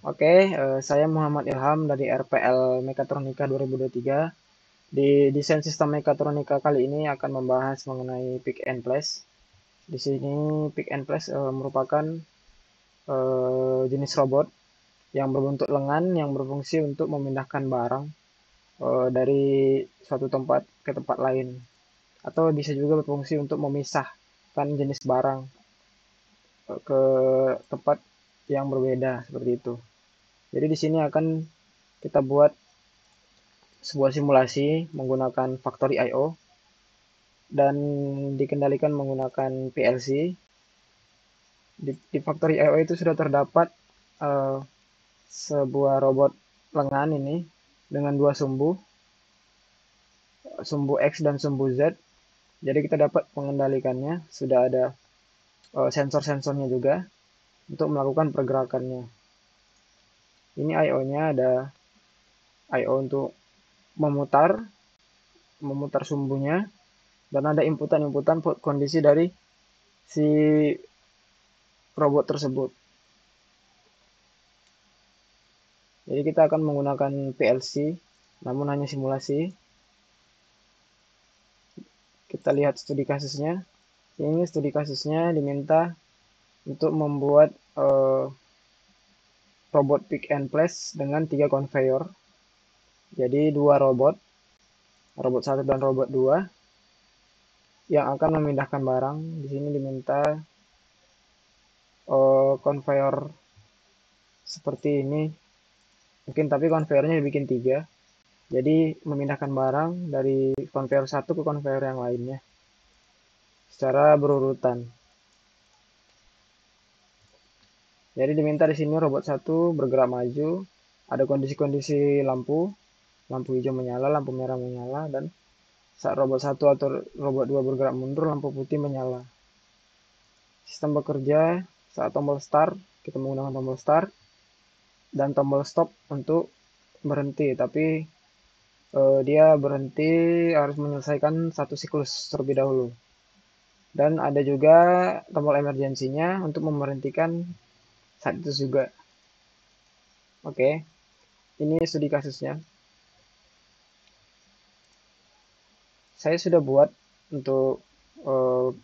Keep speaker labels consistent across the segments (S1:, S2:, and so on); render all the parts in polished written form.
S1: Oke, saya Muhammad Ilham dari RPL Mekatronika 2023. Di desain sistem mekatronika kali ini akan membahas mengenai pick and place. Di sini pick and place merupakan jenis robot yang berbentuk lengan yang berfungsi untuk memindahkan barang dari suatu tempat ke tempat lain, atau bisa juga berfungsi untuk memisahkan jenis barang ke tempat yang berbeda seperti itu. Jadi di sini akan kita buat sebuah simulasi menggunakan Factory I/O dan dikendalikan menggunakan PLC. Di Factory I/O itu sudah terdapat uh, sebuah robot lengan ini dengan dua sumbu, sumbu X dan sumbu Z. Jadi kita dapat mengendalikannya. Sudah ada sensor-sensornya juga untuk melakukan pergerakannya. Ini I/O-nya, ada I/O untuk memutar memutar sumbunya, dan ada inputan-inputan kondisi dari si robot tersebut. Jadi kita akan menggunakan PLC, namun hanya simulasi. Kita lihat studi kasusnya. Ini studi kasusnya diminta untuk membuat robot pick and place dengan 3 conveyor. Jadi 2 robot, robot 1 dan robot 2 yang akan memindahkan barang. Di sini diminta conveyor seperti ini. Mungkin tapi conveyornya dibikin 3. Jadi memindahkan barang dari conveyor 1 ke conveyor yang lainnya secara berurutan. Jadi diminta di sini robot 1 bergerak maju, ada kondisi-kondisi lampu, lampu hijau menyala, lampu merah menyala, dan saat robot 1 atau robot 2 bergerak mundur, lampu putih menyala. Sistem bekerja saat tombol start, kita menggunakan tombol start, dan tombol stop untuk berhenti, tapi dia berhenti harus menyelesaikan satu siklus terlebih dahulu. Dan ada juga tombol emergensinya untuk memberhentikan saat itu juga. Oke, ini studi kasusnya. Saya sudah buat untuk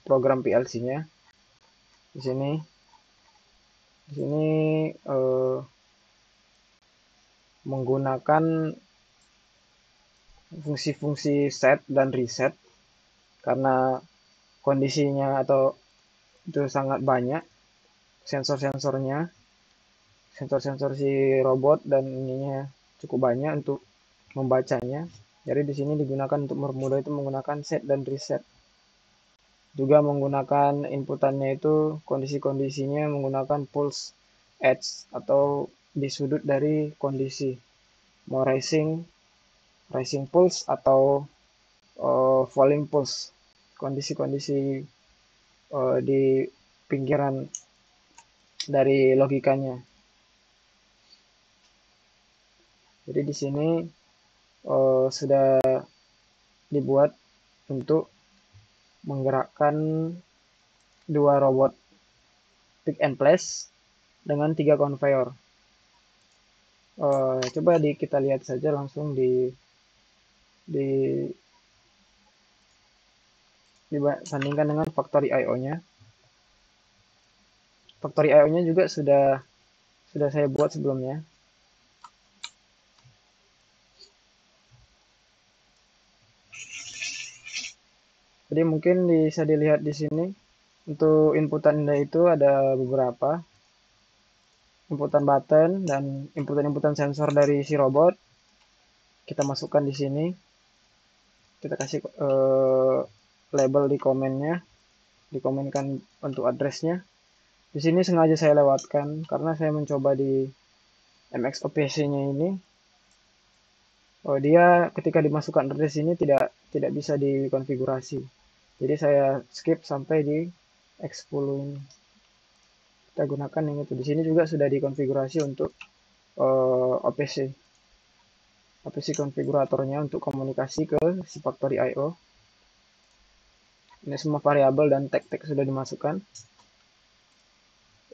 S1: program PLC-nya. Di sini, menggunakan fungsi-fungsi set dan reset karena kondisinya atau itu sangat banyak sensor-sensornya, sensor-sensor si robot dan ininya cukup banyak untuk membacanya. Jadi di sini digunakan untuk mempermudah itu menggunakan set dan reset. Juga menggunakan inputannya itu kondisi-kondisinya menggunakan pulse edge atau di sudut dari kondisi mau rising pulse atau falling pulse, kondisi-kondisi di pinggiran dari logikanya. Jadi di sini sudah dibuat untuk menggerakkan 2 robot pick and place dengan 3 conveyor. Coba kita lihat saja langsung dibandingkan dengan Factory I/O-nya. Factory I/O-nya juga sudah saya buat sebelumnya. Jadi mungkin bisa dilihat di sini untuk inputan itu ada beberapa inputan button dan inputan-inputan sensor dari si robot. Kita masukkan di sini. Kita kasih label di komennya, dikomenkan untuk addressnya. Di sini sengaja saya lewatkan karena saya mencoba di MXOPC-nya ini. Dia ketika dimasukkan address ini tidak bisa dikonfigurasi. Jadi saya skip sampai di X10 ini. Kita gunakan yang itu. Di sini juga sudah dikonfigurasi untuk OPC. OPC konfiguratornya untuk komunikasi ke si Factory I/O. Ini semua variabel dan tag-tag sudah dimasukkan.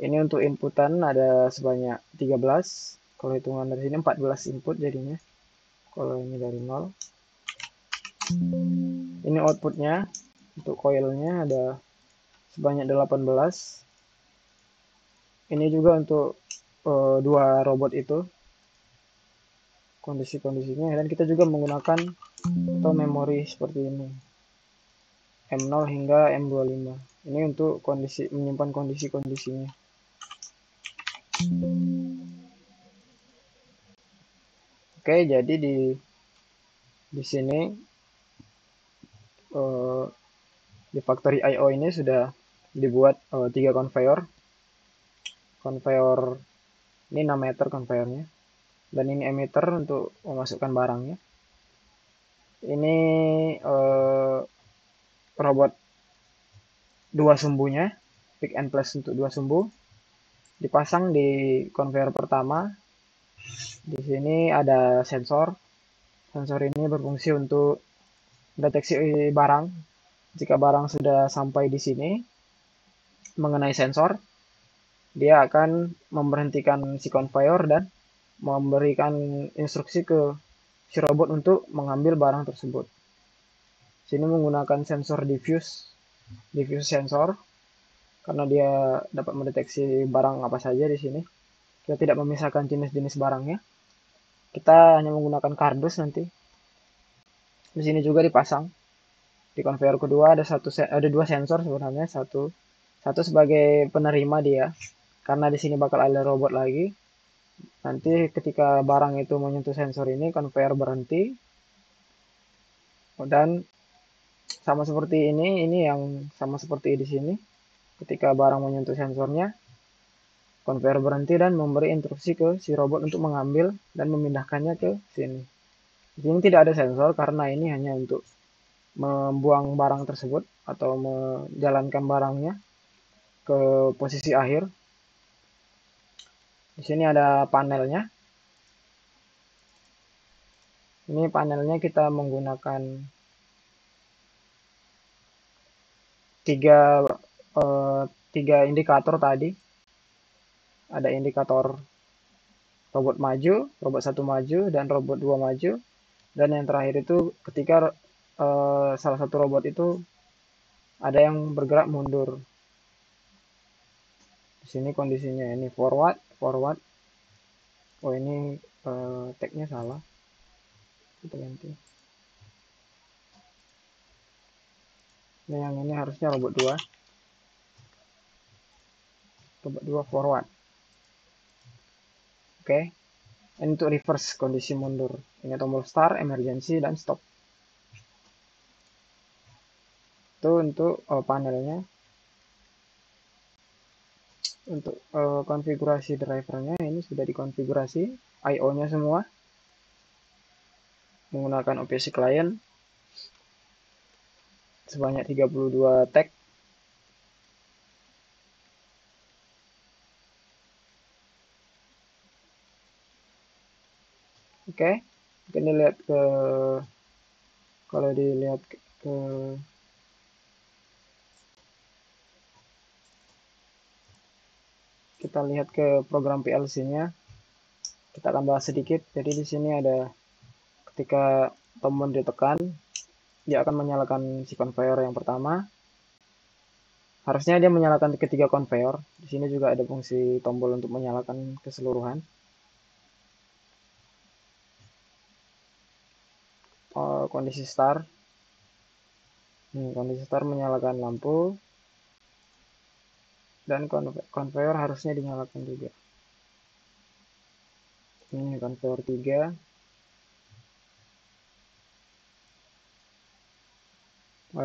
S1: Ini untuk inputan ada sebanyak 13. Kalau hitungan dari sini 14 input jadinya. Kalau ini dari 0. Ini outputnya. Untuk coilnya ada sebanyak 18. Ini juga untuk dua robot itu kondisi-kondisinya, dan kita juga menggunakan atau memori seperti ini M0 hingga M25. Ini untuk kondisi menyimpan kondisi-kondisinya. Oke, jadi di sini di factory IO ini sudah dibuat 3 conveyor. Conveyor ini 6 meter conveyornya, dan ini emitter untuk memasukkan barangnya. Ini robot dua sumbunya, pick and place untuk dua sumbu, dipasang di conveyor pertama. Di sini ada sensor. Sensor ini berfungsi untuk deteksi barang. Jika barang sudah sampai di sini mengenai sensor, dia akan memberhentikan si conveyor dan memberikan instruksi ke si robot untuk mengambil barang tersebut. Sini menggunakan sensor diffuse sensor karena dia dapat mendeteksi barang apa saja di sini. Kita tidak memisahkan jenis-jenis barangnya. Kita hanya menggunakan kardus nanti. Di sini juga dipasang. Di conveyor kedua ada dua sensor sebenarnya, satu sebagai penerima dia, karena di sini bakal ada robot lagi. Nanti ketika barang itu menyentuh sensor ini, conveyor berhenti. Dan sama seperti ini yang sama seperti di sini. Ketika barang menyentuh sensornya, conveyor berhenti dan memberi instruksi ke si robot untuk mengambil dan memindahkannya ke sini. Di sini tidak ada sensor karena ini hanya untuk membuang barang tersebut atau menjalankan barangnya ke posisi akhir. Di sini ada panelnya. Ini panelnya kita menggunakan tiga indikator tadi. Ada indikator robot maju, robot 1 maju, dan robot 2 maju. Dan yang terakhir itu ketika salah satu robot itu ada yang bergerak mundur. Di sini kondisinya ini forward. Oh, ini tagnya salah. Kita ganti. Nah, yang ini harusnya robot 2. Robot 2 forward. Oke. Ini untuk reverse kondisi mundur. Ini tombol start, emergency, dan stop. Itu untuk panelnya. Untuk konfigurasi drivernya ini sudah dikonfigurasi IO-nya semua menggunakan OPC client sebanyak 32 tag. Oke, mungkin dilihat kalau dilihat ke kita lihat ke program PLC-nya, kita akan bahas sedikit. Jadi di sini ada ketika tombol ditekan, dia akan menyalakan si conveyor yang pertama. Harusnya dia menyalakan ketiga conveyor. Di sini juga ada fungsi tombol untuk menyalakan keseluruhan. Kondisi start. Kondisi start menyalakan lampu. Dan conveyor harusnya dinyalakan juga. Ini conveyor 3.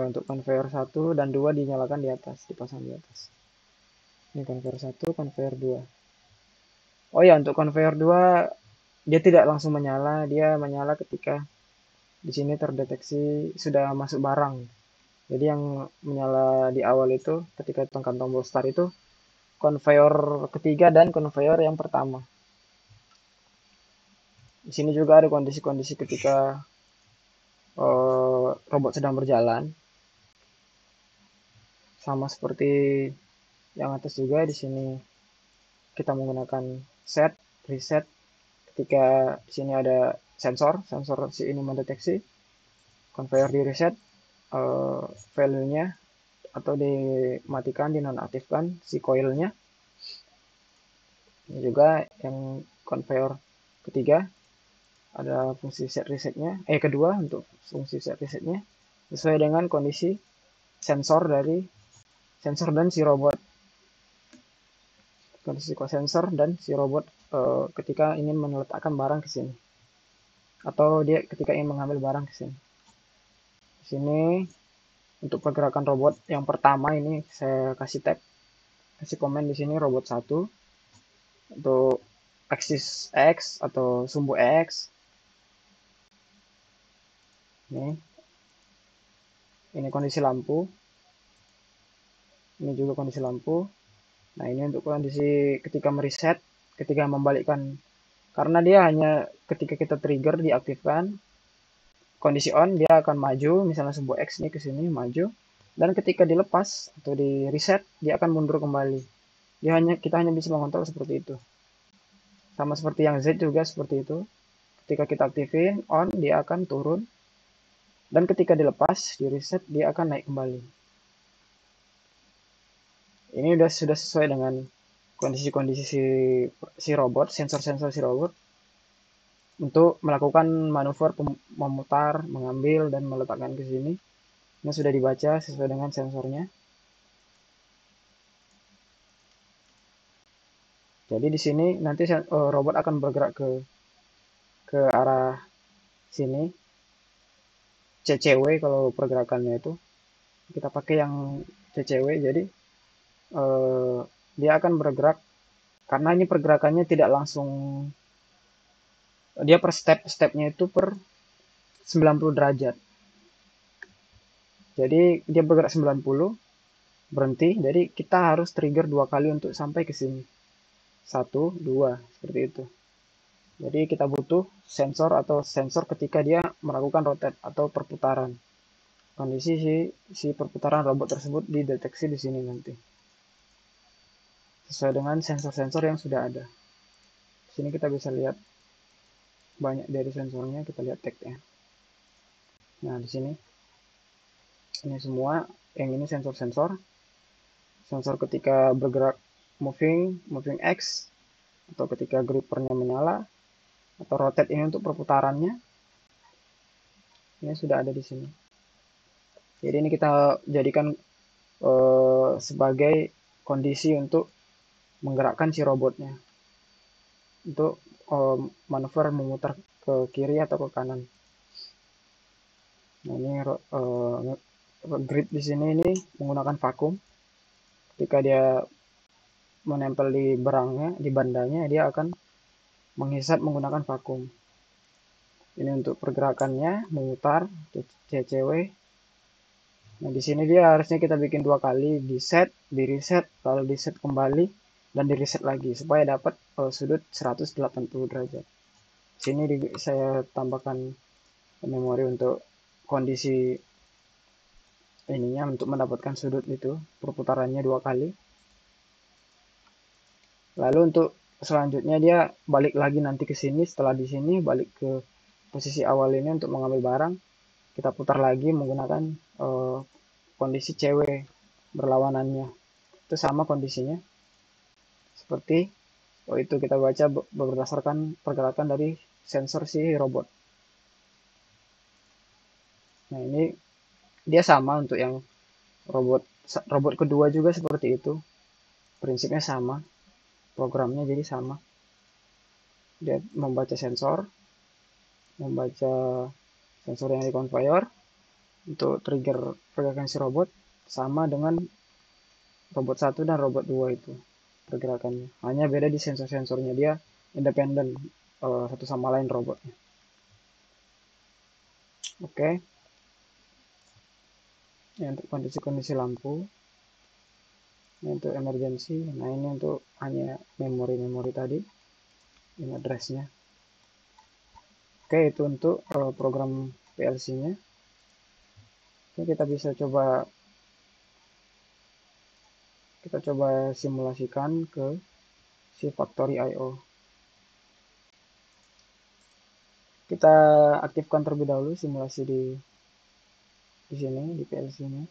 S1: Untuk conveyor 1 dan 2 dinyalakan di atas, dipasang di atas. Ini conveyor 1, conveyor 2. Oh ya, untuk conveyor 2 dia tidak langsung menyala, dia menyala ketika di sini terdeteksi sudah masuk barang. Jadi yang menyala di awal itu ketika tekan tombol start itu conveyor ketiga dan conveyor yang pertama. Di sini juga ada kondisi-kondisi ketika robot sedang berjalan. Sama seperti yang atas juga, di sini kita menggunakan set, reset, ketika di sini ada sensor si ini mendeteksi, conveyor di reset, value-nya atau dimatikan, dinonaktifkan si coilnya. Ini juga yang conveyor ketiga ada fungsi set resetnya, kedua untuk fungsi set resetnya sesuai dengan kondisi sensor dan si robot, kondisi sensor dan si robot ketika ingin meletakkan barang ke sini atau dia ketika ingin mengambil barang ke sini. Di sini untuk pergerakan robot yang pertama ini saya kasih tag, kasih komen di sini robot 1 untuk aksis X atau sumbu X. Ini kondisi lampu. Ini juga kondisi lampu. Nah, ini untuk kondisi ketika mereset, ketika membalikkan. Karena dia hanya ketika kita trigger diaktifkan, kondisi on dia akan maju, misalnya sumbu X ini ke sini maju, dan ketika dilepas atau di reset dia akan mundur kembali. Kita hanya bisa mengontrol seperti itu. Sama seperti yang Z juga seperti itu. Ketika kita aktifin on dia akan turun, dan ketika dilepas di reset dia akan naik kembali. Ini sudah sesuai dengan kondisi-kondisi si robot, sensor-sensor si robot untuk melakukan manuver memutar, mengambil dan meletakkan ke sini. Ini sudah dibaca sesuai dengan sensornya. Jadi di sini nanti robot akan bergerak ke arah sini. CCW kalau pergerakannya itu kita pakai yang CCW, jadi dia akan bergerak karena ini pergerakannya tidak langsung, dia per step-stepnya itu per 90 derajat. Jadi dia bergerak 90, berhenti, jadi kita harus trigger 2 kali untuk sampai ke sini. 1, 2, seperti itu. Jadi kita butuh sensor ketika dia melakukan rotate atau perputaran. Kondisi si perputaran robot tersebut dideteksi di sini nanti. Sesuai dengan sensor-sensor yang sudah ada. Di sini kita bisa lihat banyak dari sensornya, kita lihat tagnya. Nah, di sini ini semua, yang ini sensor-sensor. Sensor ketika bergerak moving X, atau ketika grippernya menyala, atau rotate ini untuk perputarannya. Ini sudah ada di sini. Jadi ini kita jadikan sebagai kondisi untuk menggerakkan si robotnya untuk manuver memutar ke kiri atau ke kanan. Nah, ini grip di sini ini menggunakan vakum. Ketika dia menempel di berangnya, di bandanya, dia akan menghisap menggunakan vakum. Ini untuk pergerakannya memutar CCW. Nah, di sini dia harusnya kita bikin 2 kali, di set, di reset, lalu di set kembali dan di reset lagi supaya dapat sudut 180 derajat. Sini saya tambahkan memori untuk kondisi ininya untuk mendapatkan sudut itu, perputarannya 2 kali. Lalu untuk selanjutnya dia balik lagi nanti ke sini, setelah di sini balik ke posisi awal ini untuk mengambil barang. Kita putar lagi menggunakan kondisi CW berlawanannya. Itu sama kondisinya. Seperti itu kita baca berdasarkan pergerakan dari sensor si robot. Nah, ini dia sama untuk yang robot kedua juga seperti itu. Prinsipnya sama. Programnya jadi sama. Dia membaca sensor yang di conveyor untuk trigger pergerakan si robot, sama dengan robot 1 dan robot 2 itu pergerakannya. Hanya beda di sensor-sensornya, dia independen satu sama lain robotnya. Oke. Ini untuk kondisi-kondisi lampu. Ini untuk emergency. Nah, ini untuk hanya memori tadi. Ini address-nya. Oke, itu untuk program PLC-nya. Oke, kita coba simulasikan ke si Factory I/O. Kita aktifkan terlebih dahulu simulasi di sini, di PLC ini.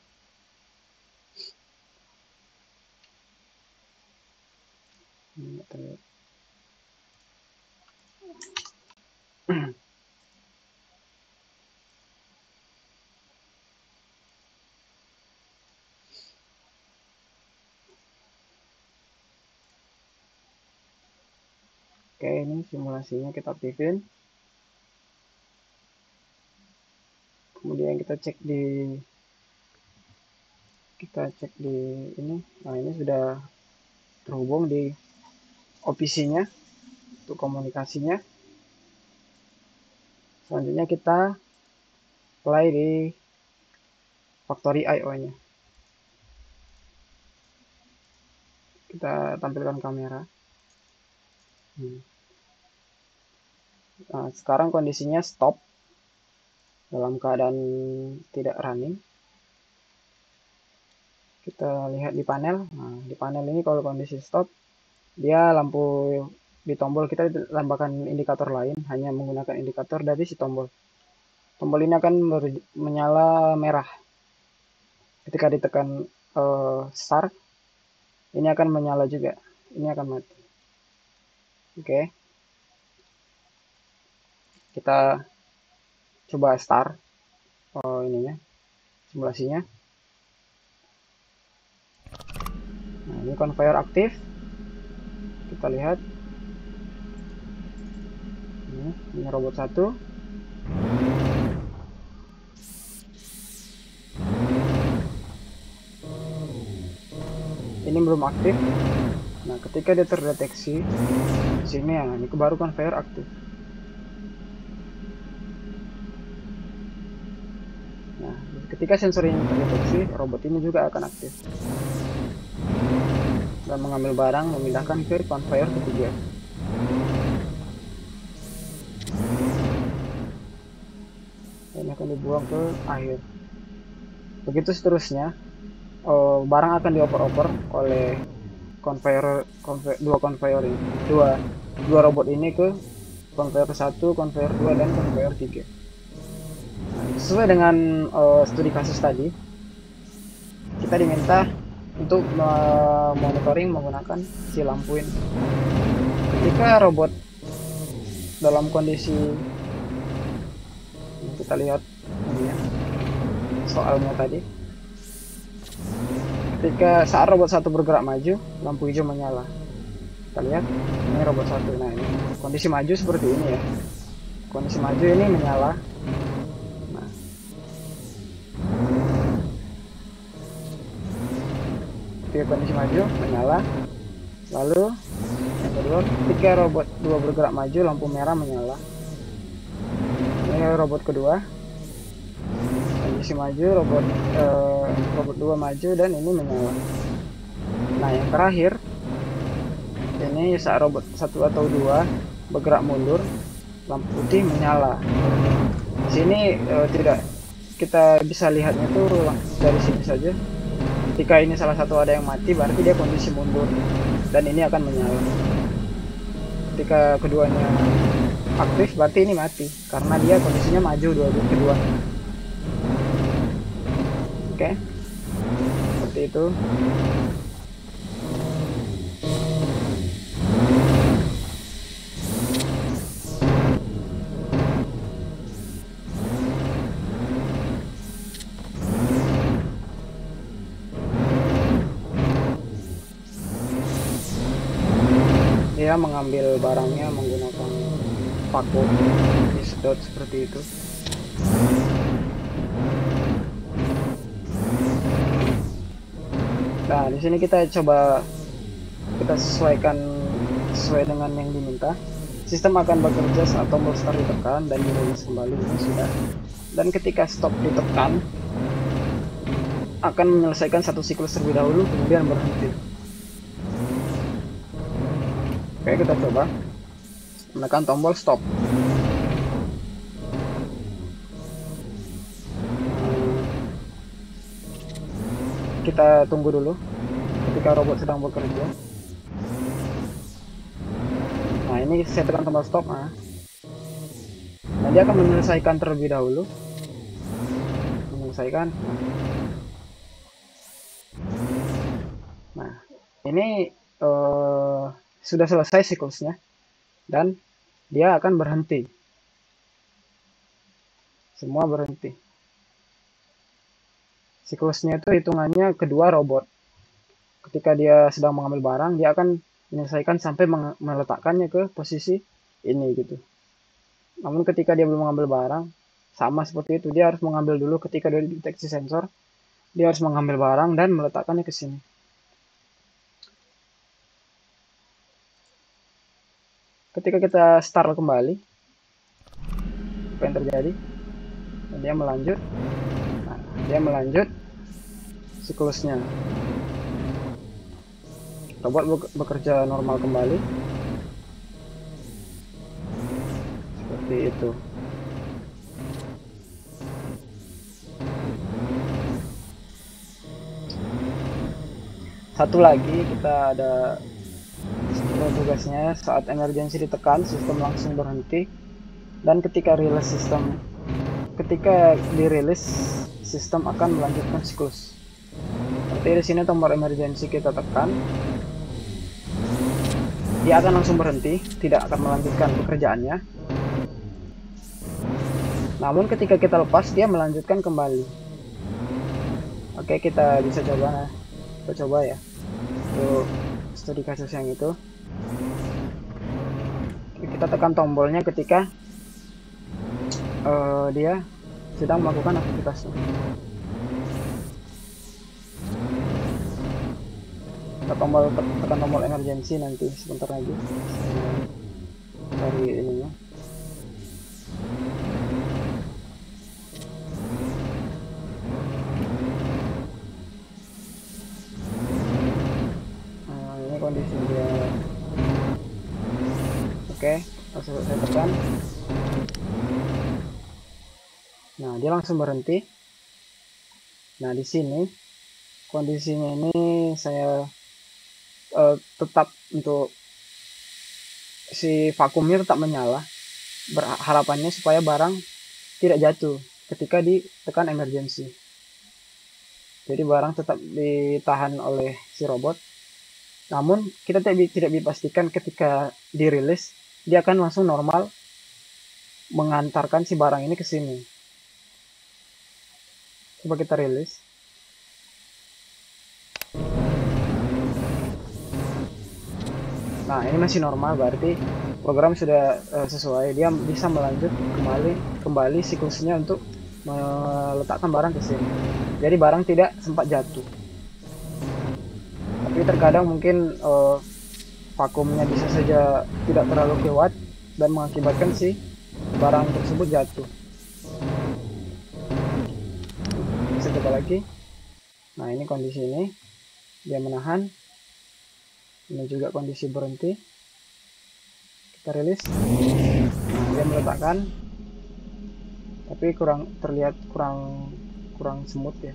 S1: Oke, ini simulasinya kita aktifin. Kemudian kita cek di ini. Nah, ini sudah terhubung di OPC-nya untuk komunikasinya. Selanjutnya kita play di factory IO-nya. Kita tampilkan kamera. Nah, sekarang kondisinya stop dalam keadaan tidak running. Kita lihat di panel. Nah, di panel ini kalau kondisi stop, dia lampu di tombol kita tambahkan indikator lain, hanya menggunakan indikator dari si tombol. Tombol ini akan menyala merah. Ketika ditekan start, ini akan menyala juga. Ini akan mati. Oke. Kita coba start ininya, simulasinya. Nah, ini conveyor aktif. Kita lihat. Ini robot 1. Ini belum aktif. Nah, ketika dia terdeteksi di sini ya, ini baru conveyor aktif. Nah, ketika sensor ini terdeteksi, robot ini juga akan aktif dan mengambil barang, memindahkan ke conveyor ketiga. Ini akan dibuang ke akhir. Begitu seterusnya, barang akan dioper-oper oleh dua conveyor ini, dua robot ini ke conveyor 1, conveyor 2, dan conveyor 3. Nah, sesuai dengan studi kasus tadi, kita diminta untuk monitoring menggunakan si lampu ini. Ketika robot dalam kondisi, kita lihat soalnya tadi, ketika saat robot 1 bergerak maju, lampu hijau menyala. Kita lihat ini robot 1. Nah, ini kondisi maju seperti ini ya, kondisi maju ini menyala. Nah, ketika kondisi maju menyala, lalu yang kedua, ketika robot 2 bergerak maju, lampu merah menyala. Ini robot kedua, kondisi maju, robot 2 maju dan ini menyala. Nah, yang terakhir ini saat robot 1 atau 2 bergerak mundur, lampu putih menyala. Di sini tidak kita bisa lihatnya tuh dari sini saja. Ketika ini salah satu ada yang mati, berarti dia kondisi mundur dan ini akan menyala. Ketika keduanya aktif, berarti ini mati karena dia kondisinya maju keduanya. Oke, seperti itu. Dia mengambil barangnya menggunakan vakum, disedot seperti itu. Nah, di sini kita coba sesuaikan sesuai dengan yang diminta. Sistem akan bekerja saat tombol start ditekan dan dirilis kembali. Ini sudah. Dan ketika stop ditekan, akan menyelesaikan satu siklus terlebih dahulu, kemudian berhenti. Oke, kita coba menekan tombol stop. Kita tunggu dulu ketika robot sedang bekerja. Nah, ini saya tekan tombol stop. Nah, Nah, dia akan menyelesaikan terlebih dahulu, menyelesaikan. Nah, ini sudah selesai siklusnya dan dia akan berhenti. Semua berhenti. Siklusnya itu hitungannya kedua robot. Ketika dia sedang mengambil barang, dia akan menyelesaikan sampai meletakkannya ke posisi ini gitu. Namun ketika dia belum mengambil barang, sama seperti itu, dia harus mengambil dulu. Ketika dia deteksi sensor, dia harus mengambil barang dan meletakkannya ke sini. Ketika kita start kembali, apa yang terjadi? Dia melanjut. Nah, dia melanjut siklusnya. Robot bekerja normal kembali. Seperti itu. Satu lagi, kita ada tugasnya saat emergency ditekan, sistem langsung berhenti. Dan ketika dirilis, sistem akan melanjutkan siklus. Berarti di sini tombol emergency kita tekan, dia akan langsung berhenti, tidak akan melanjutkan pekerjaannya. Namun ketika kita lepas, dia melanjutkan kembali. Oke, kita bisa coba. Kita coba ya. Untuk studi kasus yang itu. Kita tekan tombolnya ketika dia sedang melakukan aktivitasnya. Kita tekan tombol emergency nanti sebentar lagi. Dari ininya. Ini kondisi dia. Oke, langsung saya tekan. Nah, dia langsung berhenti. Nah, di sini kondisinya ini saya tetap untuk si vakumnya tetap menyala. Harapannya supaya barang tidak jatuh ketika ditekan emergency. Jadi barang tetap ditahan oleh si robot. Namun kita tidak dipastikan ketika dirilis dia akan langsung normal mengantarkan si barang ini ke sini. Coba kita rilis. Nah, ini masih normal, berarti program sudah sesuai. Dia bisa melanjut kembali siklusnya untuk meletakkan barang ke sini. Jadi barang tidak sempat jatuh. Tapi terkadang mungkin vakumnya bisa saja tidak terlalu kuat dan mengakibatkan si barang tersebut jatuh. Bisa coba lagi. Nah, ini kondisi ini dia menahan. Ini juga kondisi berhenti. Kita rilis. Nah, dia meletakkan, tapi terlihat kurang smooth ya.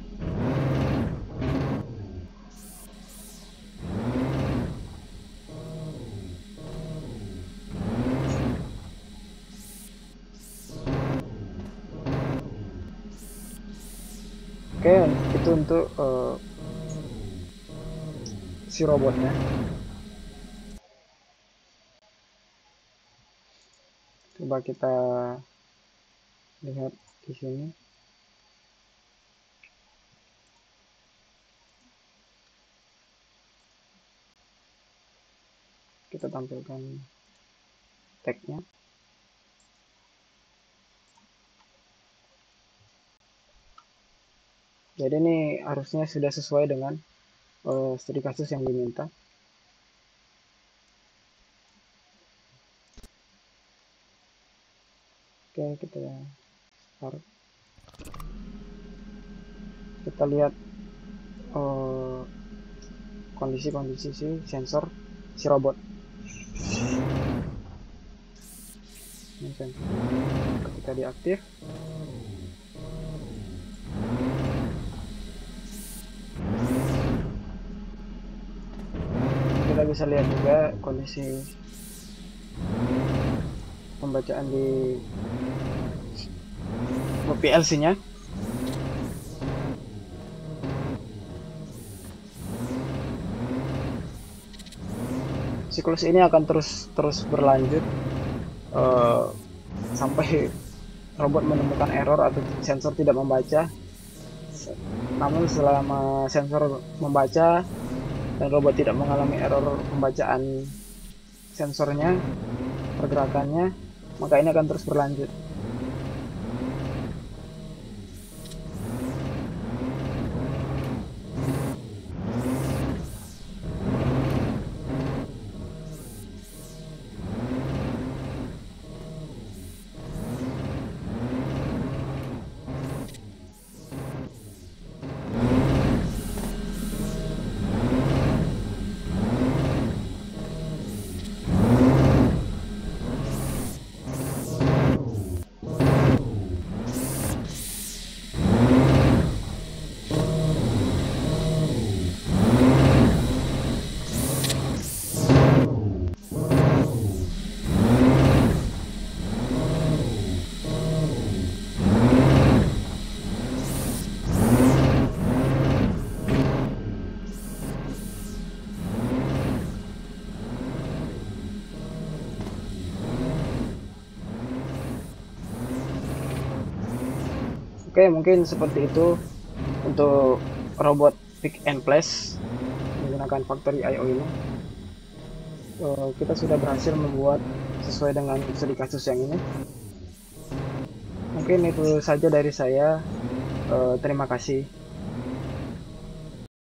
S1: Oke, itu untuk si robotnya. Coba kita lihat di sini. Kita tampilkan tagnya. Jadi ini harusnya sudah sesuai dengan studi kasus yang diminta. Oke, kita start. Kita lihat kondisi si sensor si robot. Ini sensor. Ketika diaktif, kita bisa lihat juga kondisi pembacaan di PLC-nya. Siklus ini akan terus berlanjut sampai robot menemukan error atau sensor tidak membaca. Namun selama sensor membaca dan robot tidak mengalami error pembacaan sensornya, pergerakannya, maka ini akan terus berlanjut. Oke, mungkin seperti itu untuk robot pick and place menggunakan Factory IO ini. Kita sudah berhasil membuat sesuai dengan studi kasus yang ini. Mungkin itu saja dari saya. Terima kasih.